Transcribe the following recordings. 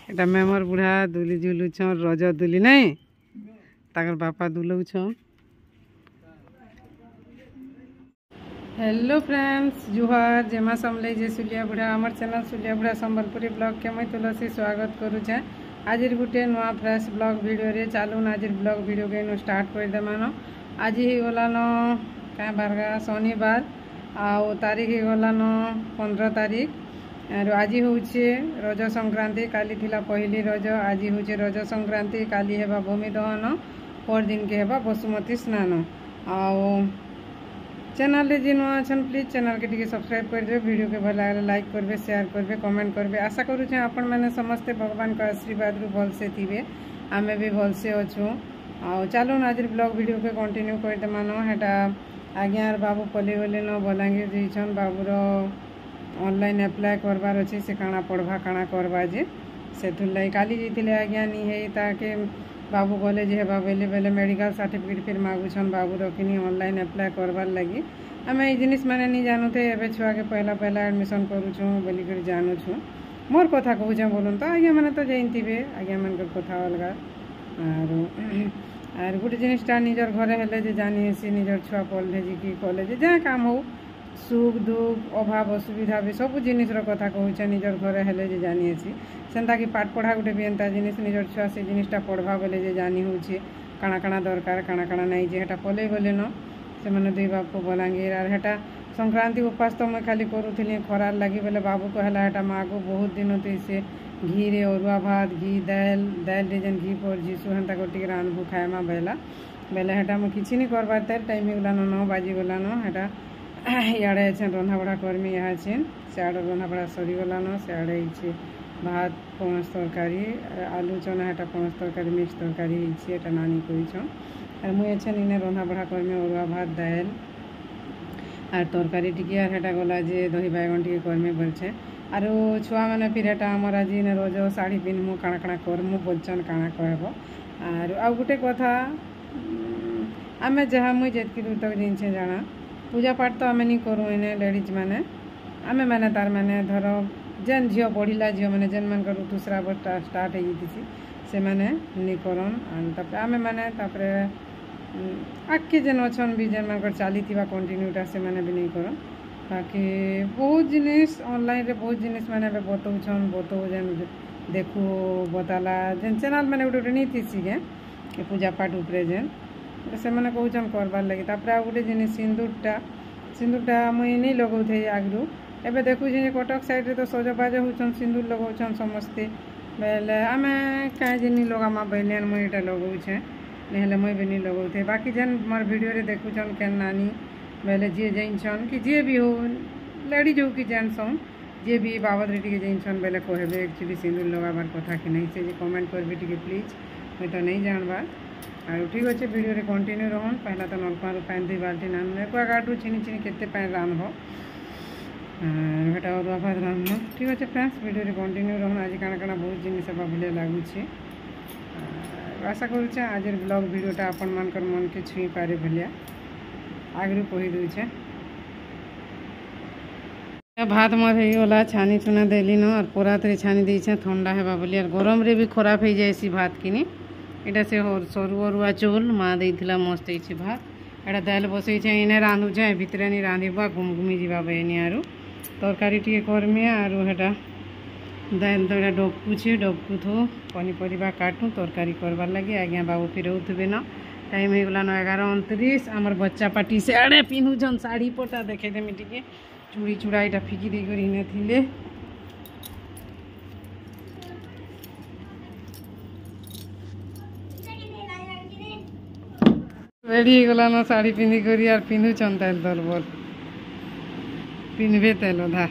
এটা মেমর বুढ़ा दुली झुलुछन रज दुली नहीं ताकर बापा दुलौछन। हेलो फ्रेंड्स जुहार जेमा समले जे सुलिया बुढ़ा आमर चैनल सुलिया बुढ़ा संबलपुरी ब्लॉग के मैं तुलसी स्वागत करुचे। आज गोटे नुआ फ्रेश ब्लॉग वीडियो रे चालून आज ब्लॉग वीडियो के स्टार्ट कर देमान। आज ही गलान क्या बारगा शनिवार आउ तारीख ही गलान 15 तारीख और आज हूँ रज संक्रांति काली थिला पहली रज आज हूँ रज संक्रांति काली हेबा भूमि दहन पर दिन के हेबा बसुमती स्नान। आउ चैनल रे जिन अच्छा प्लीज चैनल के टिके सब्सक्राइब कर दे वीडियो के भल लगे लाइक करबे शेयर करबे कमेंट करबे। आशा करूँ आपण मैंने समस्ते भगवान का आशीर्वाद रू भल से थी आमे भी भल से अच्छू। आउ चलून आज ब्लॉग वीडियो के कंटिन्यू कर दे मान हेटा आज्ञा बाबू पलि गले न बलांगीर जाइछन बाबूर ऑनलाइन अप्लाई करबार अच्छे से काना पढ़वा काना करवा जे से लगे काली जाइए आज्ञा नहीं है ताके बाबू गले जे हेबा बेले बेले मेडिकल सर्टिफिकेट फिर मागुछन बाबू रखनी ऑनलाइन अप्लाई करबार लगी आम ये जिनिस मैंने नहीं जानू थे एवं छुआ के पहला पहला एडमिशन करूँ बोलिक जानूँ मोर कथा कहूँ बोलूँ तो आज्ञा मैंने तो जानते आज्ञा मान कथा अलग आर गोटे जिनिसटा निजर घरे हेले जानी सी निजर छुआ पढ़ले कि कॉलेज जहाँ काम हो सुख दुख अभाव असुविधा भी सब जिनिसर कथा कहूँ निजर घरे हेले जानी सी सेंता कि पाठ पढ़ा गोटे भी एंता जिनिस निजर छुआ से जिनिसटा पढ़वा बेले जानी हूँ काଣା काଣା दरकार काଣା काଣା नहीं जे हेटा पलि गले न से मैंने दुई बापू बलांगीर आर हेटा संक्रांति उपास तो मैं खाली करूली खरार लगी बोले बाबू कहला हेटा माँ को बहुत दिन तो से घी रे अरुआ भात घी दाल दाल रे जेन घी पर जीसु हेन्ता गोटे रांधबू खाएमा बेला बेले हेटा मैं किसी नहीं करबार तार टाइम गला 9 बाजी गला न हेटा इे अच्छे रंधा बड़ा कर्मी यहाँ सियाड़े रंधा बड़ा सरीगला न सियाड़े भात पणस तरकारी आलू चना हेटा पणस तरकारी मिक्स तरकारी एटा नानी कहीछन और मुई अच्छे इने रंधा बड़ा कर्मी अरुआ भात दाल और तरकारी टिके और हेटा गला जे दही बैगन टिके कर्मी बोलछे और छुआ मैंने फिर हेटा आमर आज रज शाढ़ी पिन्हमु काଣା काଣା करमु बोलछन काଣା कहब और आउ गोटे कथा आम जहाँ मुई जेतकी दूर तक जिनसे जाना पूजा पाठ तो आम नहीं करूँ इने लेडीज मैंने आम मैंने तार मैंने धर जेन झील पढ़ला झील मैंने जेन मन ऋतुस्राव स्टार्ट से मैंने नहीं करन आम मैंने आगे जेन अच्छन भी जेन मन चली कंटिन्यूटा से मैंने भी नहीं करन बाकी बहुत जिनिस ऑनलाइन रे बहुत जिनिस मैंने बताऊछन बताऊ जेन देखू बताला जेन चैनल मैंने गोटे नहीं थी के पूजा पाठ उपरे जेन से मैंने कहून करबार लगी गोटे जिनिस सिंदूरटा मुई नहीं लगौ थे आगरू एबे देखु कटक साइड रे तो सजबाज होचन सिंदूर लगाउछन समस्ते बेले आमे कहीं जे नहीं लगामा बेलियन मुई एटा लगाउछे नहले मुई भी नहीं लगौ थे बाकी जेन मोर वीडियो रे देखुछन केन नानी बेले जे जाइछन कि जे भी हो लेडीज हो कि जेंट्स हो जे भी बाबद रे टिके जाइछन बेले कहबे एक्चुअली सिंदूर लगाबार कथा कि नहीं से जे कमेंट करबे टिके प्लीज मैं तो नहीं जानबार और ठीक अच्छे वीडियो रे कंटिन्यू रहन पहला तो नलका पानी 2 बाल्टी नान एक गाटू चिनी चिनी केते पानी रांधब हेटा अरुआ भात रांधब ठीक अच्छे फ्रेंड्स वीडियो रे कंटिन्यू रहन आज काଣା काଣା बहुत जिनिस भाविले लगुचे आशा करुचे आज ब्लॉग वीडियोटा आपण मानकर मन के छुई पारे भलिया आगरू कही दूचे भात मोर होगा छानी चुना देली न और परात रे छानी देछे ठंडा हेबा बोली और गरम रे भी खराब हो जाए भात किनी इटा से सरू अरुआ चौल माँ देला मस्त है भात एटा दाल बसई इने रांधुचे भितरे नहीं रांधबा घुमघुमी जावा बेनी आरु तरकारी टिके करमी आरु हेटा दाल तो डबकुचे डबकु थो पनीपरिया काटू तरकारी करबार लगी आज्ञा बाबू फिर उठबे न टाइम हो गला 11:29 आमर बच्चा पार्टी से आड़े पिन्हुछन साड़ी पटा देखे देमी टिके चूड़ी चूड़ा इटा फिकी दे कर इने थिले रेडी गला न साड़ी पिंधि करी यार पिन्हुछन ताल दरबल पिन्हबे ताल धा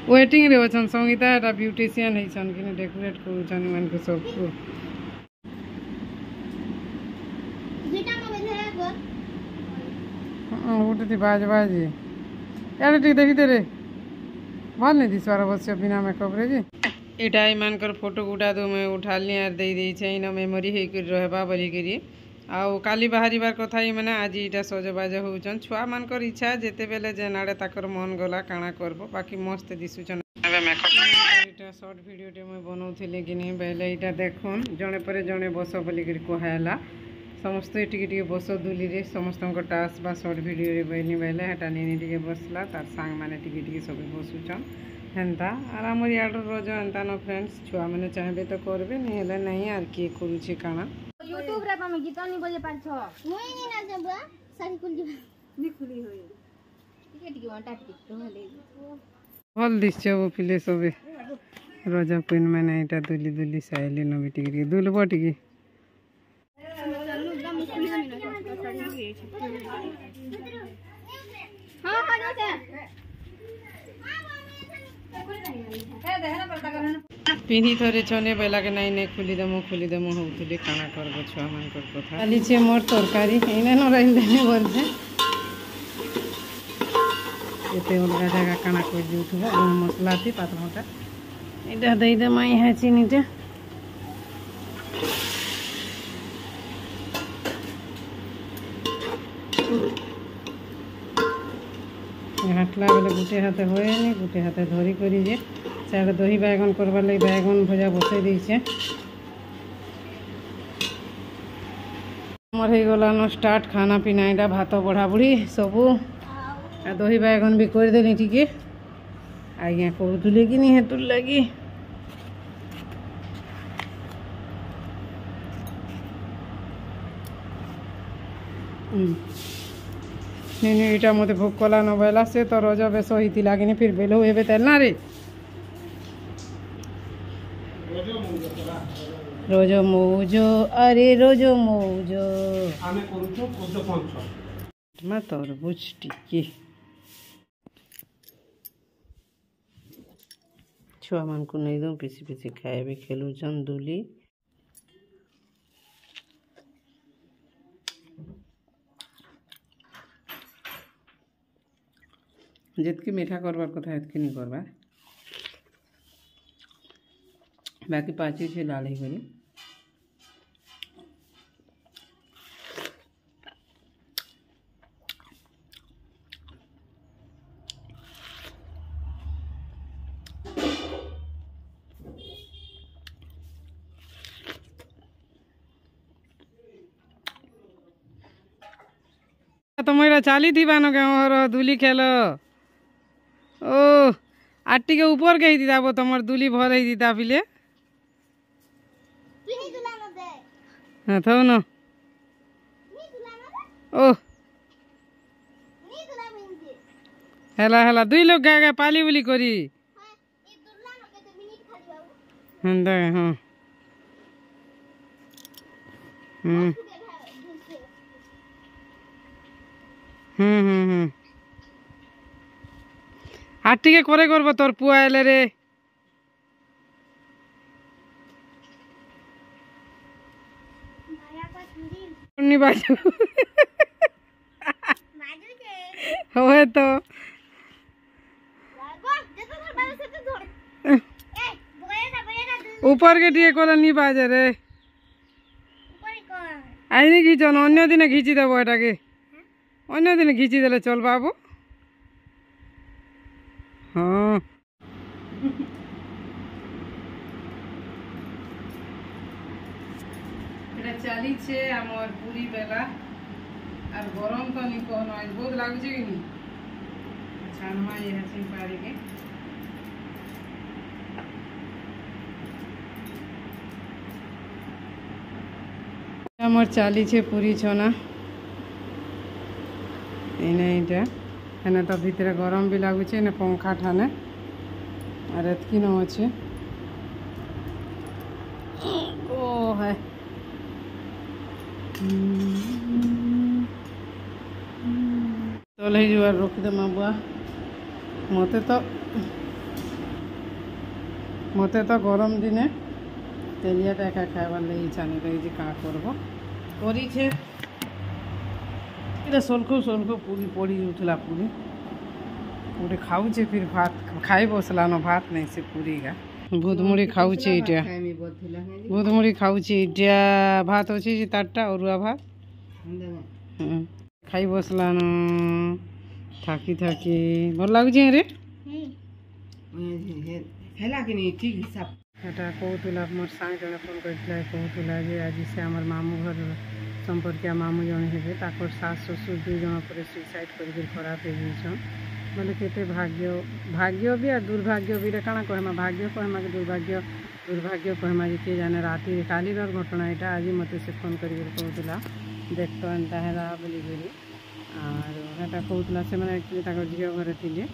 वेटिंग रे अछन संगीता एटा ब्यूटिशियन हैछन कि डेकोरेट करूछन मन को सब को उठती बाज बाजी यार ठीक देखी तेरे भल नहीं थी सारा बस बिना मेकअप रे जी एटा मानकर फोटो गुटा तो मैं उठा ली यार दे दी इन मेमोरी होकर रहबा बोलिकी आउ काली बाहर कथा ही मैंने आज इटा सजबाज होचन छुआ मानकर इच्छा जेते बेले जेन आड़े ताकर मन गला काଣା करबो बाकी मस्त दिसुचन एटा शॉर्ट वीडियोटे मुई बनाऊली कि नहीं बेले यहाँ देखुन जड़े पर जड़े बस बोलिक कहला समस्ते टिके बस दुली रे समस्त टास्क बा शॉर्ट वीडियो बनी बेले हेटा नहीं टे बसला तार सांग मैंने टिके सब बसुचन हेन्ता आर आम यार रोज एंता न फ्रेंड्स छुआ मैंने चाहे तो करबे नहीं हेले नहीं आर किए करूछे काना यूट्यूब रे तमे गीत नि बजे पाछ मुई नि ना जब सारी कुल नि खुली होई टिके टिके वाटा टिके होले भल दिसछे वो पिले सबे रोजा पिन मैंने एटा दुली दुली साइली न बिटी टिके दुलबो टिके हां हां जाते पिंधी थोड़े छने बेला के नहीं खुली देमु होउतले काना करबो छुआ मान कर कथा खाली छे मोर तरकारी एने न रहिल देने बोलछे एते अलगा जगह काना कर दिउथबो मसला थी पात मोटा एटा दई दे माई है चीनीटे हाटला बेले गुटे हाथे होए नहीं गुटे हाथे धरी करी जे चाहे दही बैगन करवार लगे बैगन भजा बसई देछे हमर हो गलान स्टार्ट खाना पीना एटा भात बढ़ा बुढ़ी सबू आ दही बैगन भी कर देनी टिके आज्ञा कहूली कि नहीं हेतु लगी नहीं यहाँ मत भोग कला न बेला से तो रज बेस होती लगे फिर बेलो हे तेल ना रे रोज मौजो अरे रोज मौजो मैं तरबुज टिके छुआ मान को नहीं दो पीसी पीसी खाए खेलुचन दुली जितकी मीठा करवार कथा हेतकी नहीं करवार बाकी पाची छे लाल ही करी तो मेरा चाली थी बानो के दुली खेलो ओ आटी के ऊपर गई थी वो तुम्हार दुली भर ही थी पिले हाँ थो न ओ हेला हेला दुई लोग गा गा पाली बुली करी हाँ हाँ आटी के करे करब तोर पुआ एले रे बाजू होए तो ऊपर के टिके कोला नहीं बाजे रे आई नहीं घीचन अन्य दिन घीची देव एटा के अन्य दिन घीची देले चल बाबू हाँ चाली छे आमर पूरी बेला और गरम तो नहीं कहनो आज बहुत लागुचे कि नहीं छानमा ये हसी पारी के आमर चाली छे पूरी छना एने इटा एने तो भीतर गरम भी लागुचे ने पंखा ठाने और एतकी न अच्छे ओ है तले जुआर रोक दे बुआ मते तो गरम दिने तेलिया एका खाइबार लगे इच्छा नहीं लगे क्या करब करी सलखु सलखु पूरी पड़ी उठला पूरी पूरी खाऊचे फिर भात खाई बसला न भात नहीं से पूरी गा बुधमुड़ी खाऊचे इटा बुधमुड़ी खाऊचे इटा भात अच्छे तारटा अरुआ भात खाई बसला न थाकी थाकी भल लगुचे रे ହେଲା କି ନି ଠିକ୍ ହିସାବ ହେଟା କହୁଥିଲା ମୋର୍ ସାଙ୍ଗ ଜଣେ ଫୋନ୍ କରିଥିଲା କହୁଥିଲା ଯେ ଆଜି ସେ ଆମର ମାମୁଁ ଘର ସମ୍ପର୍କୀୟ ମାମୁଁ ଜଣେ ହେବେ ତାଙ୍କର ଶାଶୁ ଶ୍ୱଶୁର 2 ଜଣ ପରେ ସୁଇସାଇଡ୍ କରିକି ଖରାପ ହେଇଯାଇଛନ୍ ବୋଲେ କେତେ ଭାଗ୍ୟ ବି ଆଉ ଦୁର୍ଭାଗ୍ୟ ବି କାଣା କହେମା ଭାଗ୍ୟ କହେମା କି ଦୁର୍ଭାଗ୍ୟ କହେମା ଯେ କିଏ ଜାନେ ରାତିରେ କାଲିର ଘଟଣା ଏଇଟା ଆଜି ମୋତେ ସେ ଫୋନ୍ କରିକି କହୁଥିଲା ଦେଖ ତ ଏନ୍ତା ହେଲା ବୋଲିକରି ଆରୁ ହେଟା କହୁଥିଲା ସେମାନେ ଆକ୍ଚୁଆଲି ତାଙ୍କର ଝିଅ ଘରେ ଥିଲେ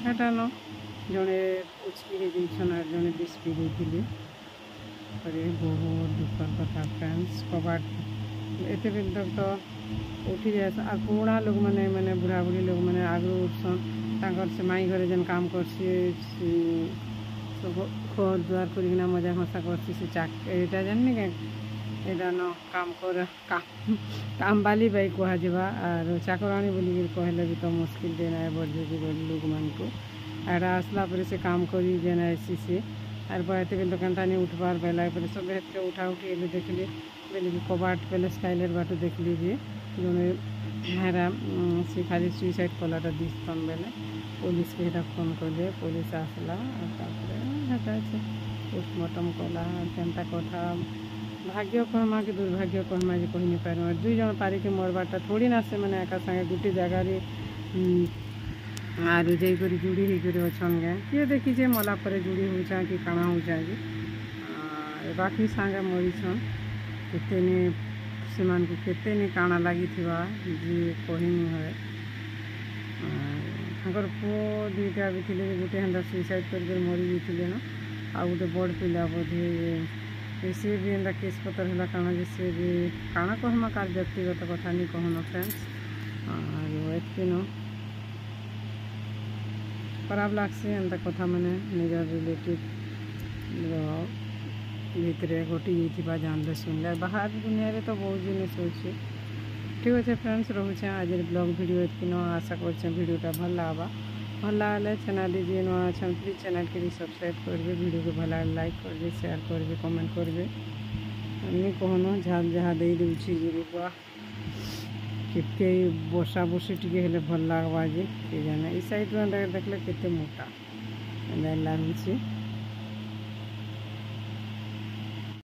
ହେଟା ନ ଜଣେ ଉଚକି ହେଇଯାଇଛନ୍ ଆର୍ ଜଣେ ବିଷ ପିଇ ଦେଇଥିଲେ ପରେ ବହୁତ ଦୁଃଖର କଥା ଫ୍ରେଣ୍ଡସ୍ କବାଟ ଏତେ ବେଲ ତକ ତ ଉଠି ଯାଏ ଆଉ ପୁରୁଣା ଲୋକମାନେ ମାନେ ବୁଢ଼ା ବୁଢ଼ୀ ଲୋକମାନେ ଆଗରୁ ଉଠସନ୍ ତାଙ୍କର ସେ ମାଇ ଘରେ ଯେନ୍ କାମ କରସି ଘର ଦୁଆର କରିକିନା ମଜା ମଶା କରସି ସେ ଏଇଟା ଜାଣିନି କାଁ ଏଇଟା ନ କାମ ବାଲି ବାଇ କୁହାଯିବା ଆରୁ ଚାକରାଣୀ ବୋଲିକିରି କହିଲେ ବି ତ ମୁସ୍କିଲ ଦେଇ ନାଇଁ ବଢ଼ିଛି ଲୋକମାନଙ୍କୁ ଏଇଟା ଆସିଲା ପରେ ସେ କାମ କରି ଯେନ୍ ଆସି ସେ ଆର୍ ଏତେ ବେଲେ କେନ୍ତା ନି ଉଠବାର୍ ବେଲା ପରେ ସବୁ ହେତ୍ରେ ଉଠା ଉଠି ହେଲେ ଦେଖିଲି ବେଲେ କି କବାଟ ବେଲେ ସ୍କାଇଲେর ବାଟୁ ଦେଖିଲି ଯେ ଜଣେ ହେରା ସେ ଖାଲି ସୁଇସାଇଡ୍ କଲାଟା ଦିଶନ୍ ବେଲେ পুলিশকে এটা ফোন কলে পুলিশ আসলা তারপরে হেটা আছে পোস্টমর্টম কলা কেনতা কথা ভাগ্য কহমা কি দুর্ভাগ্য কহমা যে কহি নি পারু 2 জন পারিকে মরবারটা থোড়ি না সে মানে একা সাଙ୍ଗে গোটে জায়গায় আর যাই করে জুড়ি হয়ে করে অছন গে কিଏ ଦେଖିଛେ ମଲା ପରେ ଜୁଡ଼ି ହଉଛେ କି କାଣା ହଉଛେ କି ବାକି ସାଙ୍ଗେ ମରିଛନ୍ କେତେନି ସେମାନଙ୍କୁ କେତେନି କାଣା ଲାଗିଥିବା ଯେ କହିନି ହୁଏ ତାଙ୍କର ପୁଅ 2ଟା ବି ଥିଲେ ଗୋଟେ ହେନ୍ତା ସୁଇସାଇଡ୍ କରିକି ମରି ଯାଇଥିଲେ ନା ଆଉ ଗୋଟେ ବଡ଼ ପିଲା ବୋଧେ ସେ ବି ଏନ୍ତା କେସ୍ ପତ୍ର ହେଲା କାଣା ଯେ ସେ ବି କାଣା କହମା କାର୍ ବ୍ୟକ୍ତିଗତ କଥା ନି କହନ ଫ୍ରେଣ୍ଡସ୍ ଆରୁ ଏତ୍କି ନ ଖରାପ ଲାଗ୍ସି ଏନ୍ତା କଥା ମାନେ ନିଜର ରିଲେଟିଭ୍ ଭିତରେ ଘଟି ଯାଇଥିବା ଜାଣିଲେ ଶୁଣିଲେ ବାହାର ଦୁନିଆରେ ତ ବହୁତ ଜିନିଷ ଅଛି ଠିକ୍ ଅଛି ଫ୍ରେଣ୍ଡସ୍ ରହୁଛେ ଆଜିର ବ୍ଲଗ୍ ଭିଡ଼ିଓ ଏତ୍କି ନ ଆଶା କରୁଛେ ଭିଡ଼ିଓଟା ଭଲ ଲାଗ୍ବା ଭଲ ଲାଗଲେ ଚ୍ୟାନେଲ୍ ଯିଏ ନୂଆ ଅଛନ୍ ପ୍ଲିଜ୍ ଚ୍ୟାନେଲ୍କେ ବି ସବସ୍କ୍ରାଇବ୍ କରିବେ ଭିଡ଼ିଓକୁ ଭଲ ଲାଇକ୍ କରିବେ ସେୟାର କରିବେ କମେଣ୍ଟ କରିବେ ନି କହନ ଝାଲ ଯାହା ଦେଇ ଦେଉଛି ଯିବା କେତେ ବର୍ଷା ବର୍ଷି ଟିକେ ହେଲେ ଭଲ ଲାଗ୍ବା ଯେ କେ ଜାନେ ଏଇ ସାଇଡ଼୍ରୁ ଏନ୍ତା ଦେଖିଲେ କେତେ ମୋଟା ଏନ୍ତା ଲାଗୁଛି